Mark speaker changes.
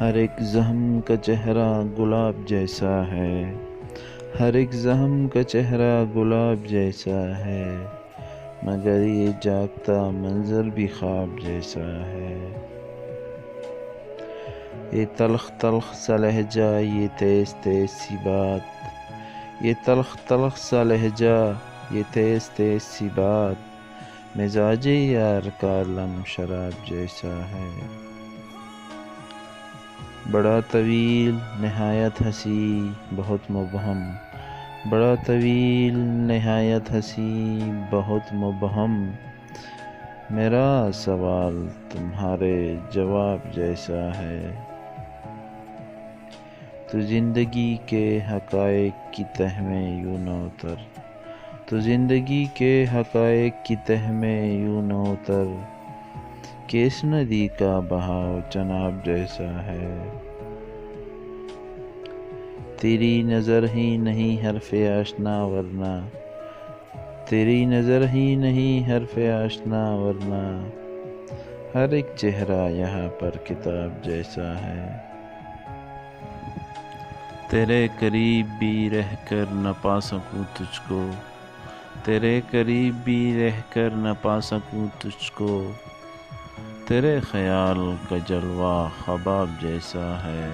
Speaker 1: ہر ایک زخم کا چہرہ گلاب جیسا ہے، ہر ایک زخم کا چہرہ گلاب جیسا ہے، مگر یہ جاگتا منظر بھی خواب جیسا ہے۔ یہ تلخ تلخ سا لہجہ، یہ تیز تیز سی بات، یہ تلخ تلخ سا لہجہ، یہ تیز تیز سی بات، مزاج یار کا عالم شراب جیسا ہے۔ بڑا طویل نہایت ہنسی بہت مبہم، بڑا طویل نہایت ہنسی بہت مبہم، میرا سوال تمہارے جواب جیسا ہے۔ تو زندگی کے حقائق کی تہ میں یوں نہ اتر، تو زندگی کے حقائق کی تہ میں یوں نہ اتر، کہ اس ندی کا بہاؤ چناب جیسا ہے۔ تیری نظر ہی نہیں حرف آشنا ورنہ، تیری نظر ہی نہیں حرف آشنا ورنہ، ہر ایک چہرہ یہاں پر کتاب جیسا ہے۔ تیرے قریب بھی رہ کر نہ پا سکوں تجھ کو، تیرے قریب بھی رہ کر نہ پا سکوں تجھ کو، تیرے خیال کا جلوہ حباب جیسا ہے۔